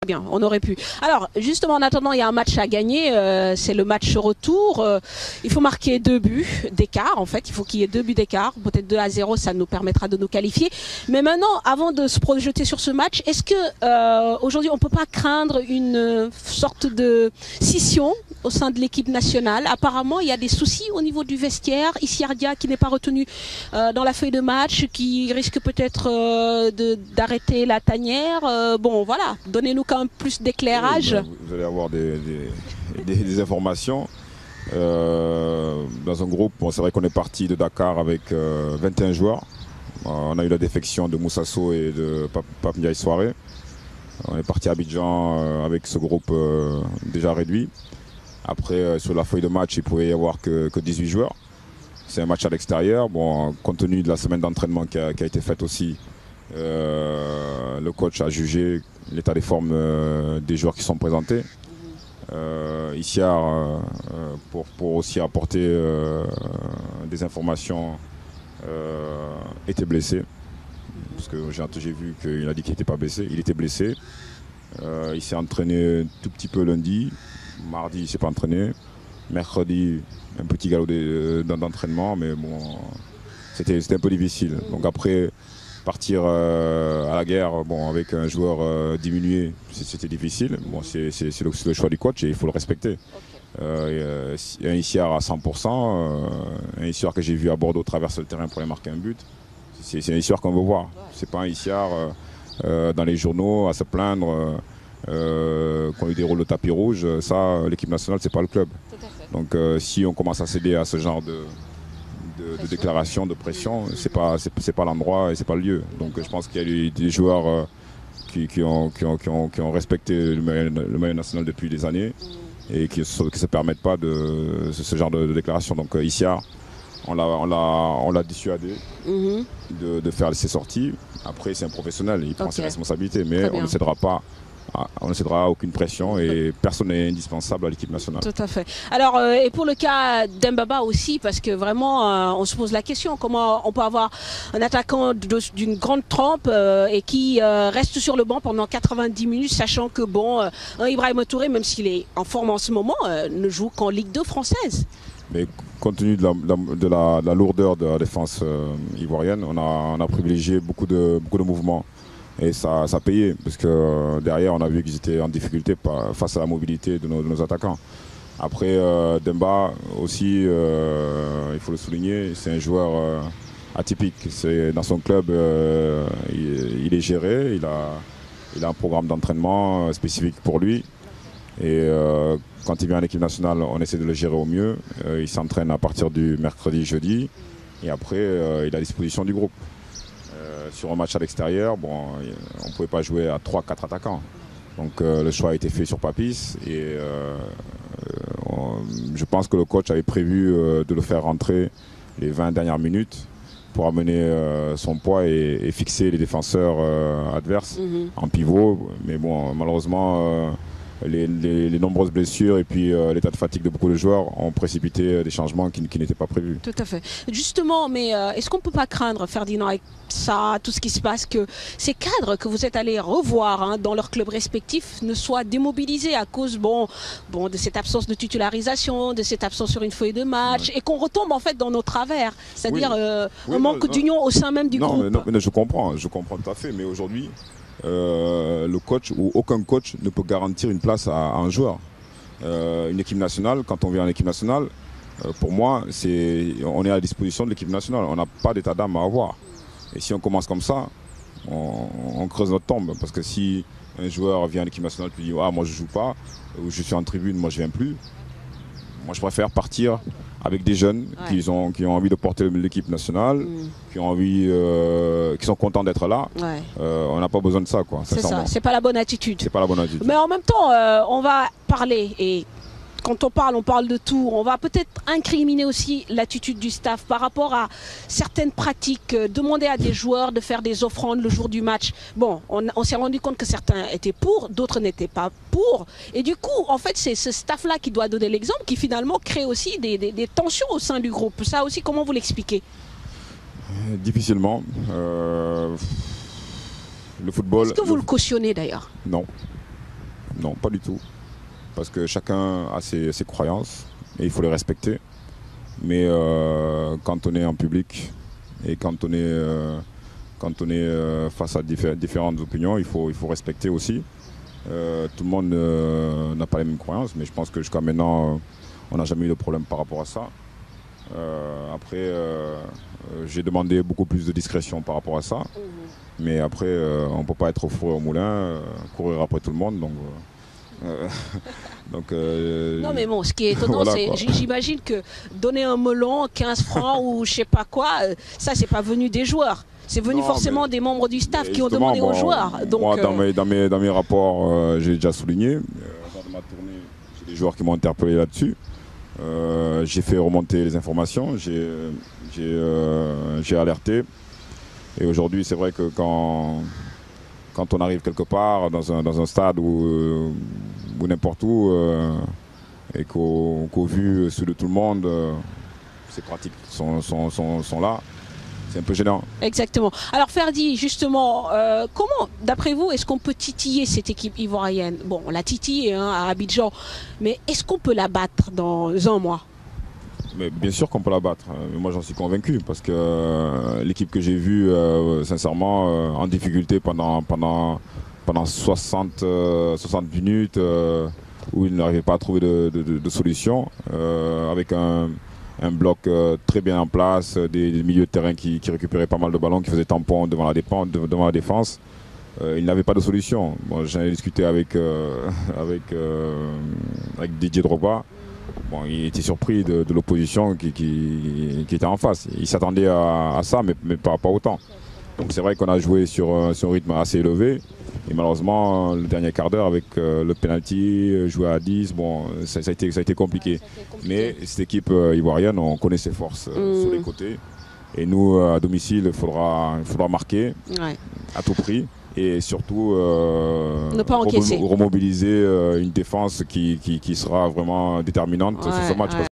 Bien, on aurait pu. Alors, justement, en attendant, il y a un match à gagner. C'est le match retour. Il faut marquer 2 buts d'écart. En fait, il faut qu'il y ait 2 buts d'écart. Peut-être 2-0, ça nous permettra de nous qualifier. Mais maintenant, avant de se projeter sur ce match, est-ce que aujourd'hui, on peut pas craindre une sorte de scission au sein de l'équipe nationale? Apparemment, il y a des soucis au niveau du vestiaire. Issiardia qui n'est pas retenu dans la feuille de match, qui risque peut-être d'arrêter la tanière. Bon, voilà. Donnez-nous quand même plus d'éclairage. Oui, vous allez avoir des informations. Dans un groupe, bon, c'est vrai qu'on est parti de Dakar avec 21 joueurs. On a eu la défection de Moussasso et de Pape Ndiaye Soirée. On est parti à Abidjan avec ce groupe déjà réduit. Après, sur la feuille de match, il pouvait y avoir que 18 joueurs. C'est un match à l'extérieur. Bon, compte tenu de la semaine d'entraînement qui a été faite aussi, le coach a jugé l'état des formes des joueurs qui sont présentés. Issiar, pour aussi apporter des informations, était blessé. Parce que j'ai vu qu'il a dit qu'il n'était pas blessé. Il était blessé. Il s'est entraîné un tout petit peu lundi. Mardi, il ne s'est pas entraîné. Mercredi, un petit galop d'entraînement. Mais bon, c'était un peu difficile. Donc après, partir à la guerre avec un joueur diminué, c'était difficile. Bon, c'est le choix du coach et il faut le respecter. Un Issiar à 100%, un Issiar que j'ai vu à Bordeaux traverser le terrain pour aller marquer un but, c'est un Issiar qu'on veut voir. C'est pas un Issiar dans les journaux à se plaindre qu'on lui déroule le tapis rouge. Ça, l'équipe nationale, c'est pas le club. Donc si on commence à céder à ce genre de déclaration, de pression, c'est pas l'endroit et c'est pas le lieu. Donc je pense qu'il y a eu des joueurs qui ont respecté le maillot national depuis des années et qui ne se permettent pas de ce genre de déclaration. Donc Issiar, on l'a dissuadé de faire ses sorties. Après, c'est un professionnel, il prend ses responsabilités, mais on ne cédera pas. On ne cédera à aucune pression et personne n'est indispensable à l'équipe nationale. Tout à fait. Alors, et pour le cas d'Mbaba aussi, parce que vraiment, on se pose la question, comment on peut avoir un attaquant d'une grande trempe et qui reste sur le banc pendant 90 minutes, sachant que, bon, Ibrahima Touré, même s'il est en forme en ce moment, ne joue qu'en Ligue 2 française. Mais compte tenu de la lourdeur de la défense ivoirienne, on a privilégié beaucoup de mouvements. Et ça a payé, parce que derrière, on a vu qu'ils étaient en difficulté face à la mobilité de nos attaquants. Après, Demba aussi, il faut le souligner, c'est un joueur atypique. Dans son club, il est géré, il a un programme d'entraînement spécifique pour lui. Et quand il vient en équipe nationale, on essaie de le gérer au mieux. Il s'entraîne à partir du mercredi, jeudi. Et après, il est à disposition du groupe. Sur un match à l'extérieur, on ne pouvait pas jouer à 3-4 attaquants. Donc le choix a été fait sur Papis et je pense que le coach avait prévu de le faire rentrer les 20 dernières minutes pour amener son poids et fixer les défenseurs adverses en pivot. Mais bon, malheureusement, les nombreuses blessures et puis l'état de fatigue de beaucoup de joueurs ont précipité des changements qui n'étaient pas prévus. Tout à fait. Justement, mais est-ce qu'on ne peut pas craindre, Ferdinand, avec ça, tout ce qui se passe, que ces cadres que vous êtes allés revoir dans leurs clubs respectifs ne soient démobilisés à cause de cette absence de titularisation, de cette absence sur une feuille de match, et qu'on retombe en fait dans nos travers, c'est-à-dire un manque d'union au sein même du groupe. Mais je comprends tout à fait, mais aujourd'hui, le coach ou aucun coach ne peut garantir une place à un joueur. Une équipe nationale, quand on vient en équipe nationale, pour moi, on est à la disposition de l'équipe nationale. On n'a pas d'état d'âme à avoir. Et si on commence comme ça, on creuse notre tombe. Parce que si un joueur vient à l'équipe nationale et dit « Ah, moi je joue pas, ou je suis en tribune, moi je viens plus », moi je préfère partir avec des jeunes qui ont envie de porter l'équipe nationale, qui sont contents d'être là. On n'a pas besoin de ça, quoi. C'est ça, c'est pas la bonne attitude. C'est pas la bonne attitude. Mais en même temps, on va parler, et quand on parle de tout. On va peut-être incriminer aussi l'attitude du staff par rapport à certaines pratiques. Demander à des joueurs de faire des offrandes le jour du match. Bon, on s'est rendu compte que certains étaient pour, d'autres n'étaient pas pour. Et du coup, en fait, c'est ce staff-là qui doit donner l'exemple, qui finalement crée aussi des tensions au sein du groupe. Ça aussi, comment vous l'expliquez? Difficilement. Le football... Est-ce que vous le cautionnez d'ailleurs? Non. Non, pas du tout. Parce que chacun a ses croyances et il faut les respecter. Mais quand on est en public et quand on est face à différentes opinions, il faut respecter aussi. Tout le monde n'a pas les mêmes croyances, mais je pense que jusqu'à maintenant, on n'a jamais eu de problème par rapport à ça. Après, j'ai demandé beaucoup plus de discrétion par rapport à ça. Mais après, on ne peut pas être au four et au moulin, courir après tout le monde. Donc, non mais bon, ce qui est étonnant, voilà, c'est j'imagine que donner un melon, 15 francs ou je sais pas quoi, ça c'est pas venu des joueurs. C'est venu forcément des membres du staff qui ont demandé aux joueurs. Donc, moi, dans mes rapports, j'ai déjà souligné. Lors de ma tournée, j'ai des joueurs qui m'ont interpellé là-dessus. J'ai fait remonter les informations, j'ai alerté. Et aujourd'hui, c'est vrai que quand on arrive quelque part, dans un stade ou n'importe où, et qu'au vu de tout le monde, ces pratiques sont là, c'est un peu gênant. Exactement. Alors Ferdi, justement, comment, d'après vous, est-ce qu'on peut titiller cette équipe ivoirienne? Bon, on l'a titillée à Abidjan, mais est-ce qu'on peut la battre dans un mois? Mais bien sûr qu'on peut la battre. Moi, j'en suis convaincu parce que l'équipe que j'ai vue, sincèrement, en difficulté pendant 60 minutes, où ils n'arrivaient pas à trouver de solution, avec un bloc très bien en place, des milieux de terrain qui récupéraient pas mal de ballons, qui faisaient tampon devant la défense. Ils n'avaient pas de solution. Bon, j'en ai discuté avec Didier Drogba. Bon, il était surpris de l'opposition qui était en face. Il s'attendait à ça, mais pas autant. Donc c'est vrai qu'on a joué sur un rythme assez élevé. Et malheureusement, le dernier quart d'heure avec le penalty, joué à 10, bon, ça a été compliqué. Mais cette équipe ivoirienne, on connaît ses forces sur les côtés. Et nous, à domicile, il faudra marquer à tout prix. Et surtout ne pas encaisser. Remobiliser une défense qui sera vraiment déterminante sur ce match.